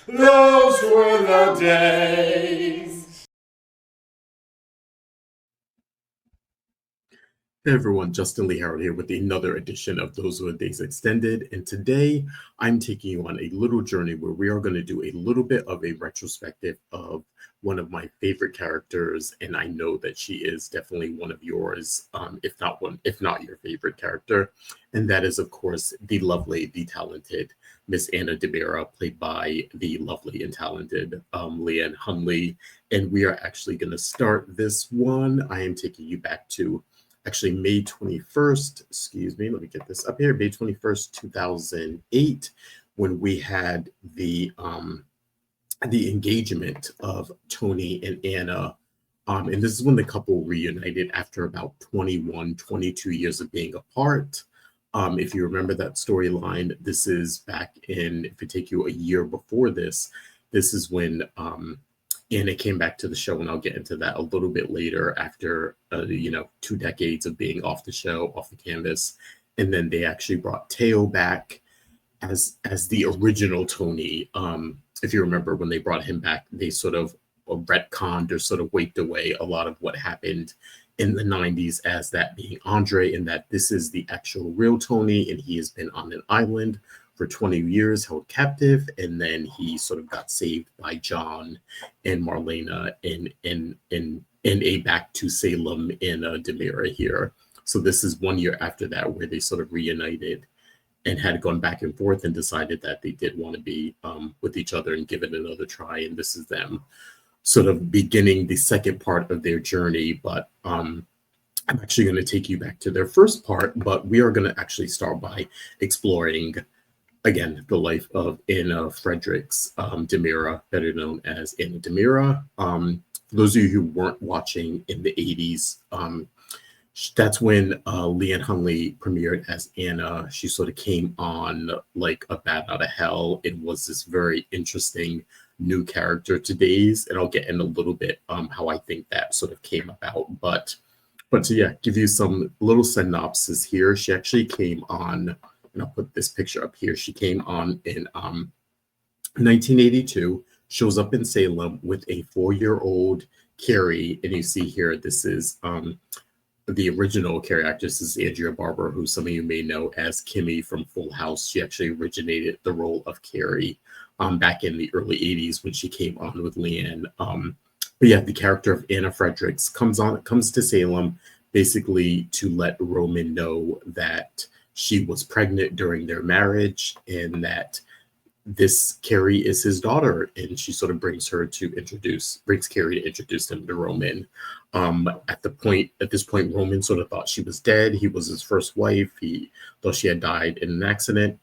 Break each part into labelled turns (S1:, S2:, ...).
S1: Those were the days.
S2: Hey everyone, Justin Lee Howard here with another edition of Those Were the Days Extended. And today I'm taking you on a little journey where we are going to do a little bit of a retrospective of one of my favorite characters. And I know that she is definitely one of yours, if not your favorite character. And that is, of course, the lovely, the talented Miss Anna Dimera, played by the lovely and talented Leanne Hunley. And we are actually going to start this one. I am taking you back to actually May 21st, excuse me, let me get this up here, May 21st, 2008, when we had the engagement of Tony and Anna. And this is when the couple reunited after about 21, 22 years of being apart. If you remember that storyline, this is back in, if it take you a year before this is when Anna came back to the show, and I'll get into that a little bit later after, 2 decades of being off the show, off the canvas. And then they actually brought Teo back as the original Tony. If you remember, when they brought him back, they sort of retconned or sort of wiped away a lot of what happened in the 90s as that being Andre, and that this is the actual real Tony, and he has been on an island for 20 years, held captive, and then he sort of got saved by John and Marlena in a back to Salem in Dimera here. So this is 1 year after that, where they sort of reunited and had gone back and forth and decided that they did want to be with each other and give it another try. And this is them sort of beginning the second part of their journey. But I'm actually going to take you back to their first part, but we are going to actually start by exploring, again, the life of Anna Fredericks Dimera, better known as Anna Dimera. For those of you who weren't watching in the 80s, that's when Leanne Hunley premiered as Anna. She sort of came on like a bat out of hell. It was this very interesting new character to days, and I'll get in a little bit how I think that sort of came about. But to give you some little synopsis here, she actually came on, and I'll put this picture up here. She came on in 1982, shows up in Salem with a 4-year-old Carrie, and you see here, this is the original Carrie actress is Andrea Barber, who some of you may know as Kimmy from Full House. She actually originated the role of Carrie back in the early 80s when she came on with Leanne. But yeah, the character of Anna Fredericks comes to Salem basically to let Roman know that she was pregnant during their marriage and that this Carrie is his daughter, and she sort of brings Carrie to introduce him to Roman. At this point, Roman sort of thought she was dead. He was his first wife. He thought she had died in an accident.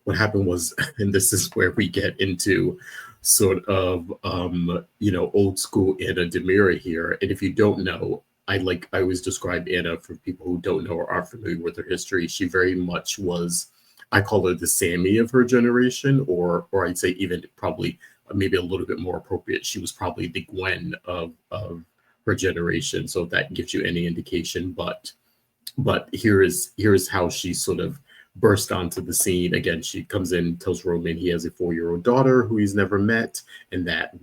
S2: What happened was, and this is where we get into sort of old school Anna Dimera here. And if you don't know, I always describe Anna, for people who don't know or aren't familiar with her history. She very much was, I call her the Sammy of her generation, or I'd say even probably maybe a little bit more appropriate, she was probably the Gwen of her generation. So if that gives you any indication. But here is how she sort of burst onto the scene. Again, she comes in, tells Roman he has a 4-year-old daughter who he's never met, and that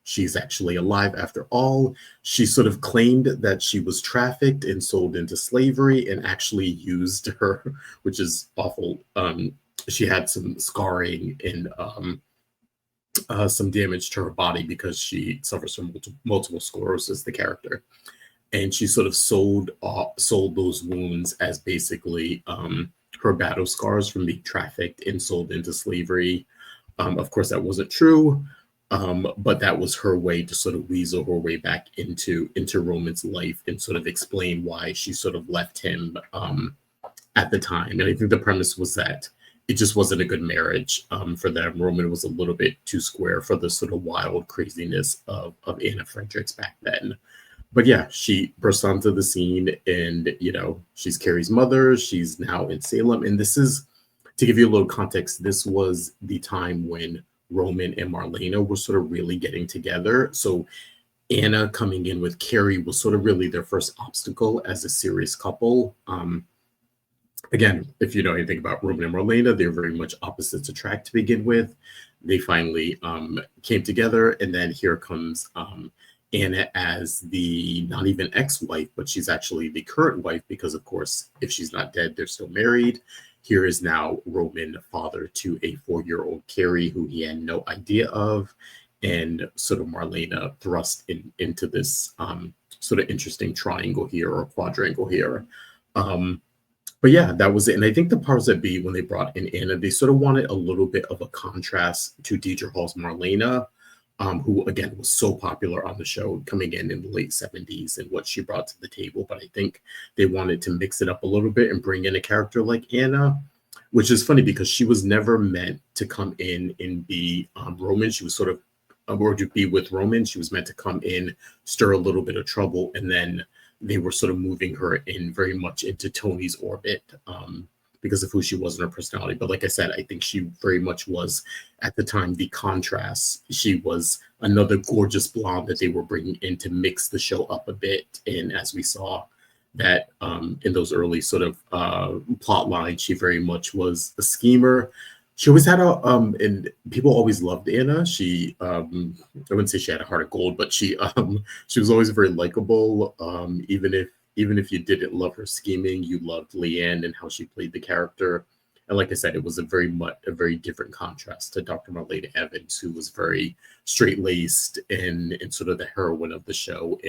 S2: she's actually alive after all. She sort of claimed that she was trafficked and sold into slavery and actually used her, which is awful. She had some scarring and some damage to her body because she suffers from multiple sclerosis, the character. And she sort of sold those wounds as basically her battle scars from being trafficked and sold into slavery. Of course, that wasn't true. But that was her way to sort of weasel her way back into Roman's life and sort of explain why she sort of left him at the time. And I think the premise was that it just wasn't a good marriage for them. Roman was a little bit too square for the sort of wild craziness of Anna Fredericks back then. But yeah, she burst onto the scene, and she's Carrie's mother. She's now in Salem, and this is, to give you a little context, this was the time when Roman and Marlena were sort of really getting together. So Anna coming in with Carrie was sort of really their first obstacle as a serious couple. again, if you know anything about Roman and Marlena, they're very much opposites attract to begin with. They finally came together, and then here comes Anna as the not even ex-wife, but she's actually the current wife because, of course, if she's not dead, they're still married. Here is now Roman, father to a 4-year-old Carrie, who he had no idea of, and sort of Marlena thrust into this sort of interesting triangle here or quadrangle here. Um, but yeah, that was it. And I think the powers that be, when they brought in Anna, they sort of wanted a little bit of a contrast to Deidre Hall's Marlena, who again was so popular on the show coming in the late 70s and what she brought to the table. But I think they wanted to mix it up a little bit and bring in a character like Anna, which is funny because she was never meant to come in and be Roman. She was sort of, or to be with Roman. She was meant to come in, stir a little bit of trouble, and then they were sort of moving her in very much into Tony's orbit because of who she was in her personality. But like I said, I think she very much was, at the time, the contrast. She was another gorgeous blonde that they were bringing in to mix the show up a bit. And as we saw that in those early sort of plot lines, she very much was a schemer. She always had and people always loved Anna. She, I wouldn't say she had a heart of gold, but she was always very likable. Even if you didn't love her scheming, you loved Leanne and how she played the character. And like I said, it was a very different contrast to Dr. Marlena Evans, who was very straight-laced and sort of the heroine of the show.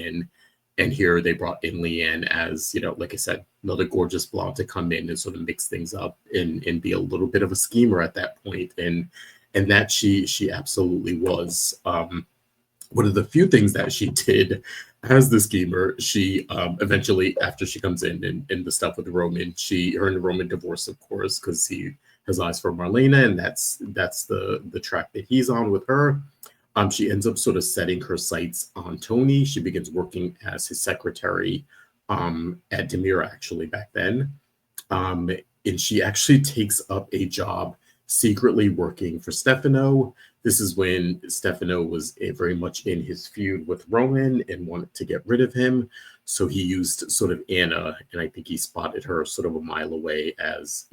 S2: And here they brought in Leanne as, like I said, another gorgeous blonde to come in and sort of mix things up and be a little bit of a schemer at that point. And that she absolutely was. One of the few things that she did as the schemer, she eventually, after she comes in and the stuff with Roman, her and Roman divorce, of course, because he has eyes for Marlena, and that's the track that he's on with her. She ends up sort of setting her sights on Tony. She begins working as his secretary at Dimera, actually, back then. And she actually takes up a job secretly working for Stefano. This is when Stefano was very much in his feud with Roman and wanted to get rid of him. So he used sort of Anna, and I think he spotted her sort of a mile away as,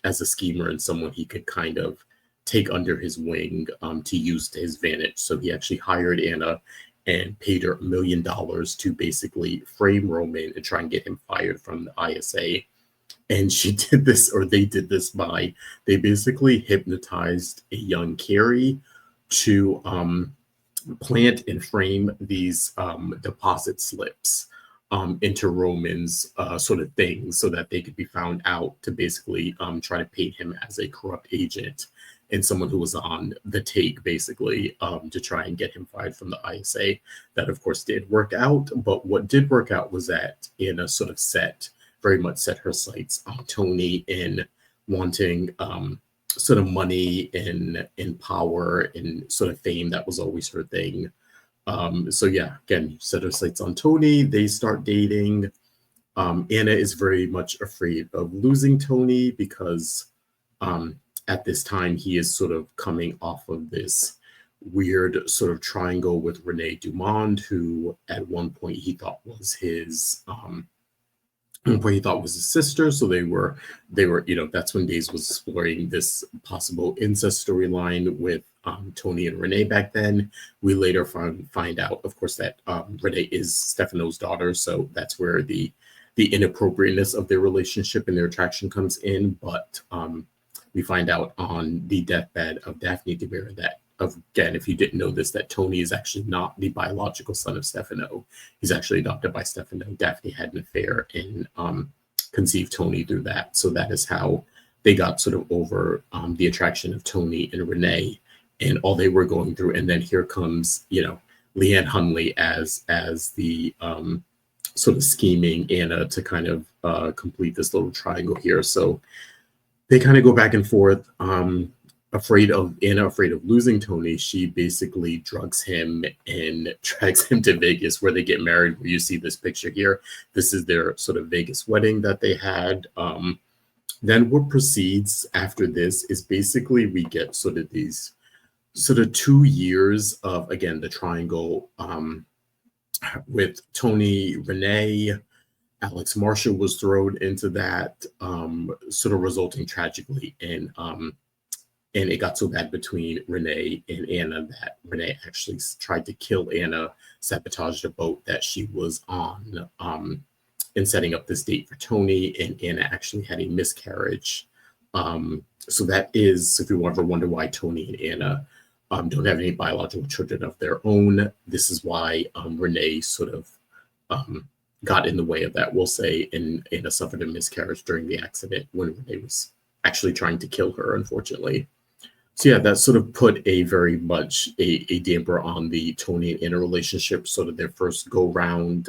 S2: as a schemer and someone he could kind of take under his wing to use to his advantage. So he actually hired Anna and paid her $1 million to basically frame Roman and try and get him fired from the ISA. And she did this, or they did this they basically hypnotized a young Carrie to plant and frame these deposit slips into Roman's sort of things so that they could be found out to basically try to paint him as a corrupt agent and someone who was on the take, basically, to try and get him fired from the ISA. That, of course, did work out. But what did work out was that Anna sort of very much set her sights on Tony in wanting sort of money and power and sort of fame. That was always her thing. So yeah, again, set her sights on Tony. They start dating. Anna is very much afraid of losing Tony because at this time he is sort of coming off of this weird sort of triangle with Renee Dumond, who at one point he thought was his sister. So they were, that's when Days was exploring this possible incest storyline with Tony and Renee back then. We later find out, of course, that Renee is Stefano's daughter. So that's where the inappropriateness of their relationship and their attraction comes in. But we find out on the deathbed of Daphne Dimera that, again, if you didn't know this, that Tony is actually not the biological son of Stefano. He's actually adopted by Stefano. Daphne had an affair and conceived Tony through that. So that is how they got sort of over the attraction of Tony and Renee and all they were going through. And then here comes, Leanne Hunley as the sort of scheming Anna to kind of complete this little triangle here. So they kind of go back and forth. Afraid of losing Tony, she basically drugs him and drags him to Vegas, where they get married. Where you see this picture here, this is their sort of Vegas wedding that they had. Then what proceeds after this is basically we get sort of these 2 years of, again, the triangle with Tony, Renee, Alex Marshall was thrown into that, sort of resulting tragically in and it got so bad between Renee and Anna that Renee actually tried to kill Anna, sabotaged a boat that she was on, in setting up this date for Tony, and Anna actually had a miscarriage. So that is, if you ever wonder why Tony and Anna don't have any biological children of their own, this is why Renee sort of um, got in the way of that, we'll say, and Anna suffered a miscarriage during the accident when Renee was actually trying to kill her, unfortunately. So yeah, that sort of put a very much a damper on the Tony and Anna relationship. Sort of their first go round,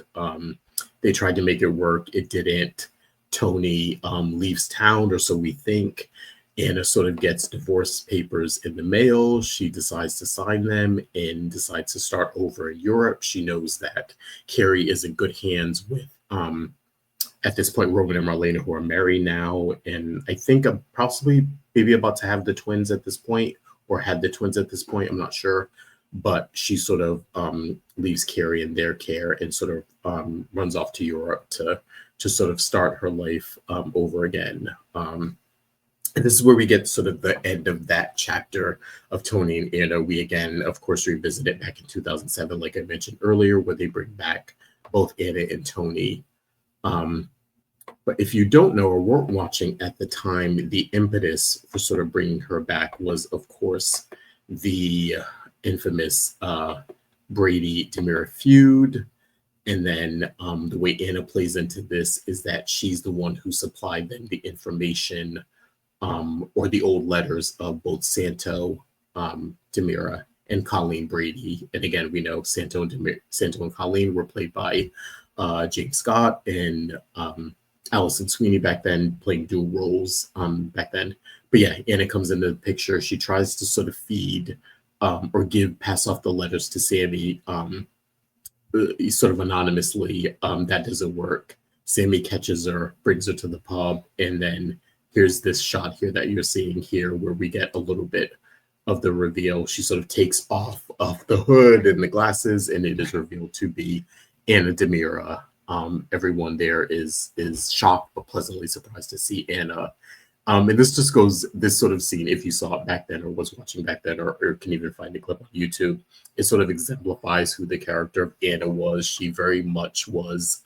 S2: they tried to make it work. It didn't. Tony leaves town, or so we think. Anna sort of gets divorce papers in the mail. She decides to sign them and decides to start over in Europe. She knows that Carrie is in good hands with at this point, Roman and Marlena, who are married now, and I think I'm possibly maybe about to have the twins at this point, or had the twins at this point. I'm not sure, but she sort of leaves Carrie in their care and sort of runs off to Europe to sort of start her life over again. And this is where we get sort of the end of that chapter of Tony and Anna. We again, of course, revisit it back in 2007, like I mentioned earlier, where they bring back both Anna and Tony. But if you don't know or weren't watching at the time, the impetus for sort of bringing her back was, of course, the infamous Brady Dimera feud. And then the way Anna plays into this is that she's the one who supplied them the information or the old letters of both Santo Dimera and Colleen Brady. And again, we know Santo and Colleen were played by James Scott and Allison Sweeney back then, playing dual roles back then. But yeah, Anna comes into the picture. She tries to sort of feed or pass off the letters to Sammy sort of anonymously. That doesn't work. Sammy catches her, brings her to the pub, and then here's this shot here that you're seeing here where we get a little bit of the reveal. She sort of takes off of the hood and the glasses, and it is revealed to be Anna Dimera. Everyone there is shocked but pleasantly surprised to see Anna. And this just goes, this sort of scene, if you saw it back then or was watching back then or can even find a clip on YouTube, it sort of exemplifies who the character of Anna was. She very much was,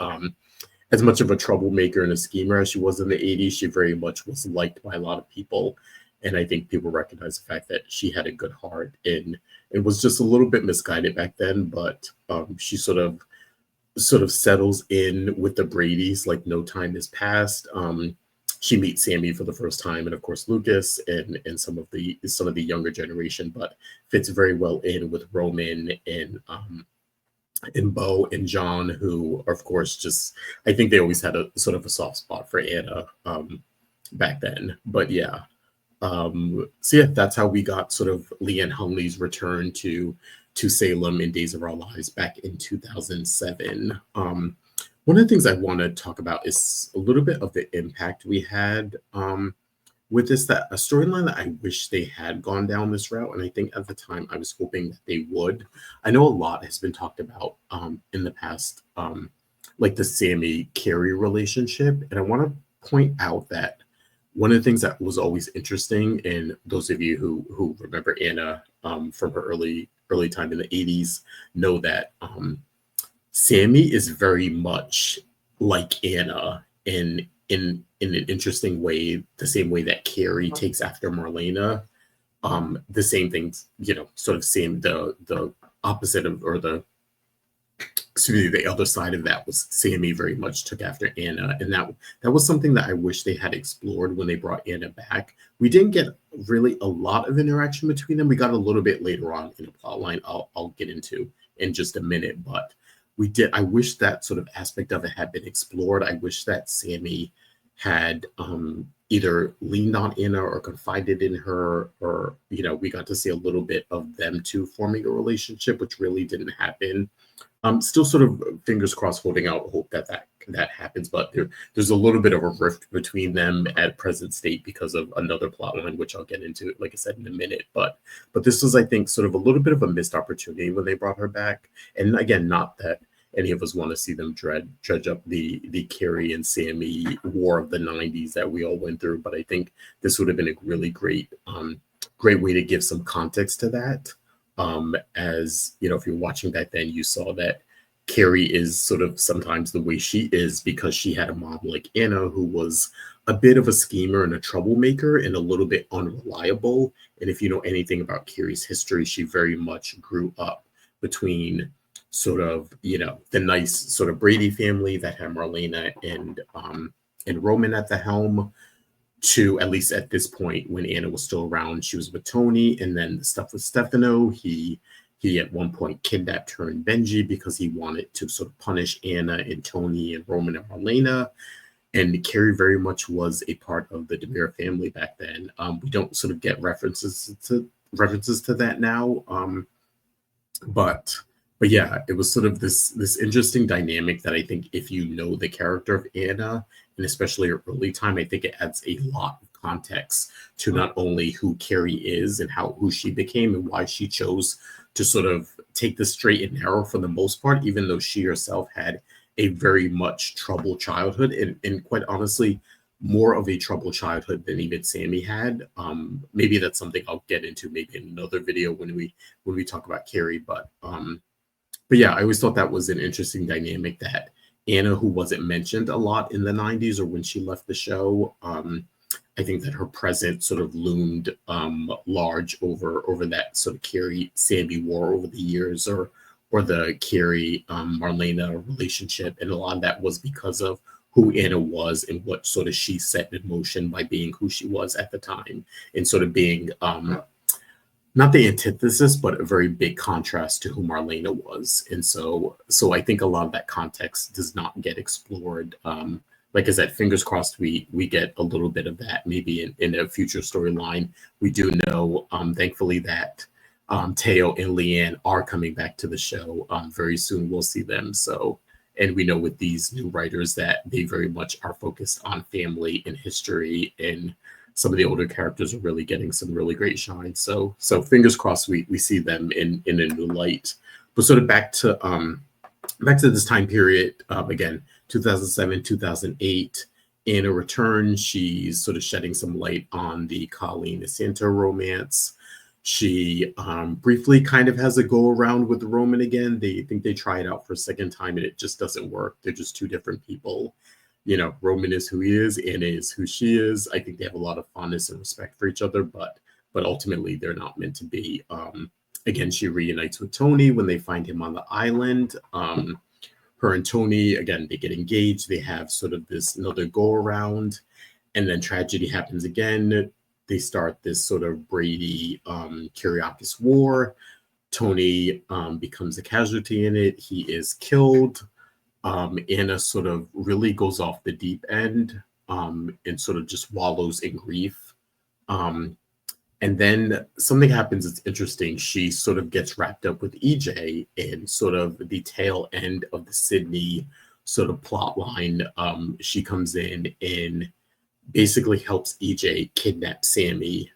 S2: as much of a troublemaker and a schemer as she was in the 80s, she very much was liked by a lot of people. And I think people recognize the fact that she had a good heart and it was just a little bit misguided back then, but she sort of settles in with the Bradys like no time has passed. She meets Sammy for the first time, and of course Lucas and some of the younger generation, but fits very well in with Roman and Bo and John, who are, of course, just I think they always had a sort of a soft spot for Anna back then. But yeah. So yeah, that's how we got sort of Leanne Humley's return to Salem in Days of Our Lives back in 2007. One of the things I want to talk about is a little bit of the impact we had with this, that a storyline that I wish they had gone down this route. And I think at the time I was hoping that they would. I know a lot has been talked about in the past, like the Sammy Carrie relationship. And I want to point out that one of the things that was always interesting, and those of you who remember Anna from her early time in the 80s know that Sammy is very much like Anna in an interesting way, the same way that Carrie takes after Marlena. The same things, sort of same, the opposite of, or the other side of that was Sammy very much took after Anna. And that was something that I wish they had explored when they brought Anna back. We didn't get really a lot of interaction between them. We got a little bit later on in a plot line I'll get into in just a minute, but I wish that sort of aspect of it had been explored. I wish that Sammy had either leaned on Anna or confided in her, or, we got to see a little bit of them two forming a relationship, which really didn't happen. Still sort of fingers crossed, holding out hope that happens, but there's a little bit of a rift between them at present state because of another plot line, which I'll get into, like I said, in a minute. But this was, I think, sort of a little bit of a missed opportunity when they brought her back. And again, not that any of us want to see them dredge up the Carrie and Sammy war of the 90s that we all went through. But I think this would have been a really great way to give some context to that. As you know, if you're watching back then, you saw that Carrie is sort of sometimes the way she is because she had a mom like Anna who was a bit of a schemer and a troublemaker and a little bit unreliable. And if you know anything about Carrie's history, she very much grew up between sort of, you know, the nice sort of Brady family that had Marlena and Roman at the helm, to, at least at this point when Anna was still around, she was with Tony, and then the stuff with Stefano, he at one point kidnapped her and Benji because he wanted to sort of punish Anna and Tony and Roman and Marlena. And Carrie very much was a part of the Dimera family back then. We don't sort of get references to that now, but yeah, it was sort of this interesting dynamic that I think if you know the character of Anna, and especially her early time, I think it adds a lot of context to not only who Carrie is and who she became and why she chose to sort of take the straight and narrow for the most part, even though she herself had a very much troubled childhood, and quite honestly, more of a troubled childhood than even Sammy had. Maybe that's something I'll get into maybe in another video when we talk about Carrie, but yeah, I always thought that was an interesting dynamic that Anna, who wasn't mentioned a lot in the 90s or when she left the show, I think that her presence sort of loomed large over that sort of Carrie Sammy war over the years, or the Carrie Marlena relationship, and a lot of that was because of who Anna was and what sort of she set in motion by being who she was at the time, and sort of being not the antithesis, but a very big contrast to who Marlena was. And so I think a lot of that context does not get explored. Like I said, fingers crossed we get a little bit of that maybe in a future storyline. We do know, thankfully, that Teo and Leanne are coming back to the show very soon. We'll see them. So, and we know with these new writers that they very much are focused on family and history, and some of the older characters are really getting some really great shine. So fingers crossed we see them in a new light. But sort of back to this time period, again, 2007, 2008, Anna returns. She's sort of shedding some light on the Colleen and Santa romance. She briefly kind of has a go around with Roman again. They think they try it out for a second time and it just doesn't work. They're just two different people. You know, Roman is who he is, Anna is who she is. I think they have a lot of fondness and respect for each other, but ultimately they're not meant to be. Again, she reunites with Tony when they find him on the island. Her and Tony, again, they get engaged. They have sort of this another go around, and then tragedy happens again. They start this sort of Brady Kyriakis war. Tony becomes a casualty in it. He is killed. Anna sort of really goes off the deep end and sort of just wallows in grief. And then something happens that's interesting. She sort of gets wrapped up with EJ in sort of the tail end of the Sydney sort of plot line. She comes in and basically helps EJ kidnap Sydney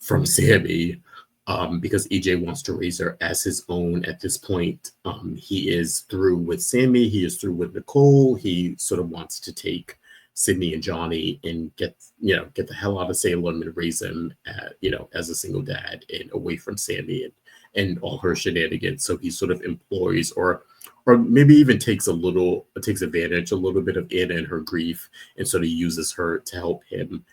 S2: from Sammy. Because EJ wants to raise her as his own at this point. He is through with Sammy. He is through with Nicole. He sort of wants to take Sydney and Johnny and get the hell out of Salem and raise them, as a single dad and away from Sammy and all her shenanigans. So he sort of employs or maybe even takes advantage a little bit of Anna and her grief and sort of uses her to help him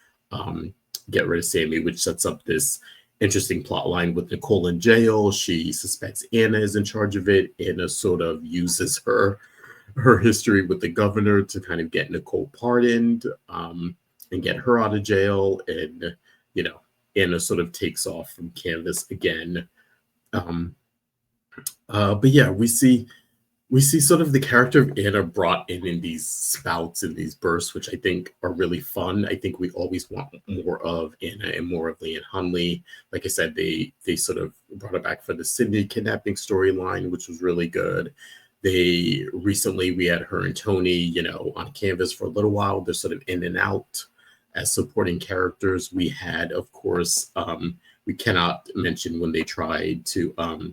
S2: get rid of Sammy, which sets up this interesting plot line with Nicole in jail. She suspects Anna is in charge of it. Anna sort of uses her history with the governor to kind of get Nicole pardoned and get her out of jail. And, Anna sort of takes off from canvas again. But yeah, we see sort of the character of Anna brought in these spouts and these bursts, which I think are really fun. I think we always want more of Anna and more of Leanne Hunley. Like I said, they sort of brought her back for the Sydney kidnapping storyline, which was really good. We had her and Tony, on canvas for a little while. They're sort of in and out as supporting characters. We had, of course, we cannot mention when they tried to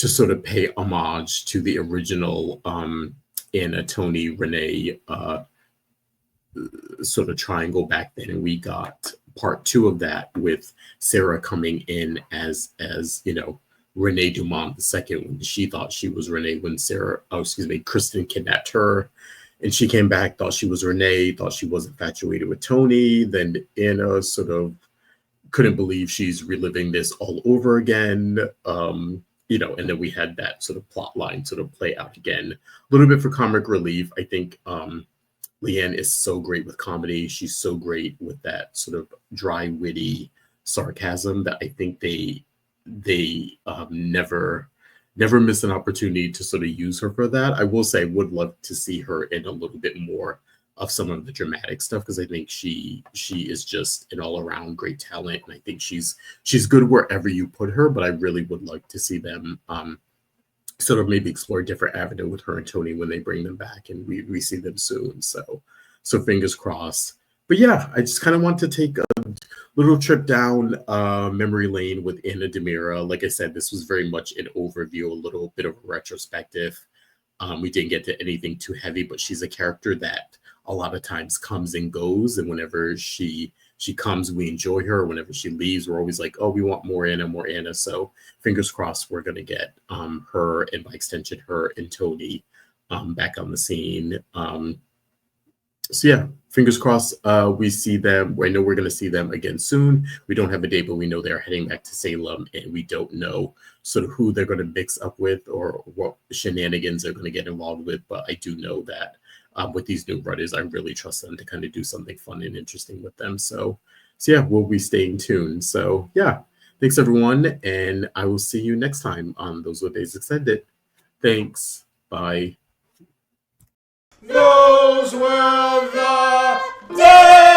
S2: to sort of pay homage to the original Anna, Tony, Renee sort of triangle back then. And we got part 2 of that with Sarah coming in as Renee Dumont II, when she thought she was Renee, when Kristen kidnapped her. And she came back, thought she was Renee, thought she was infatuated with Tony. Then Anna sort of couldn't believe she's reliving this all over again. And then we had that sort of plot line sort of play out again. A little bit for comic relief. I think Leanne is so great with comedy. She's so great with that sort of dry, witty sarcasm that I think they never miss an opportunity to sort of use her for that. I will say, would love to see her in a little bit more of some of the dramatic stuff, because I think she is just an all-around great talent, and I think she's good wherever you put her. But I really would like to see them sort of maybe explore a different avenue with her and Tony when they bring them back, and we see them soon. So fingers crossed. But yeah, I just kind of want to take a little trip down memory lane with Anna Dimera. Like I said, this was very much an overview, a little bit of a retrospective. We didn't get to anything too heavy, but she's a character that a lot of times comes and goes. And whenever she comes, we enjoy her. Whenever she leaves, we're always like, oh, we want more Anna, more Anna. So fingers crossed we're going to get her, and by extension, her and Tony back on the scene. So yeah, fingers crossed we see them. I know we're going to see them again soon. We don't have a date, but we know they're heading back to Salem, and we don't know sort of who they're going to mix up with or what shenanigans they're going to get involved with. But I do know that with these new brothers, I really trust them to kind of do something fun and interesting with them. So yeah, we'll be staying tuned. So yeah, thanks everyone, and I will see you next time on Those Were Days Extended. Thanks. Bye.
S1: Those were the days.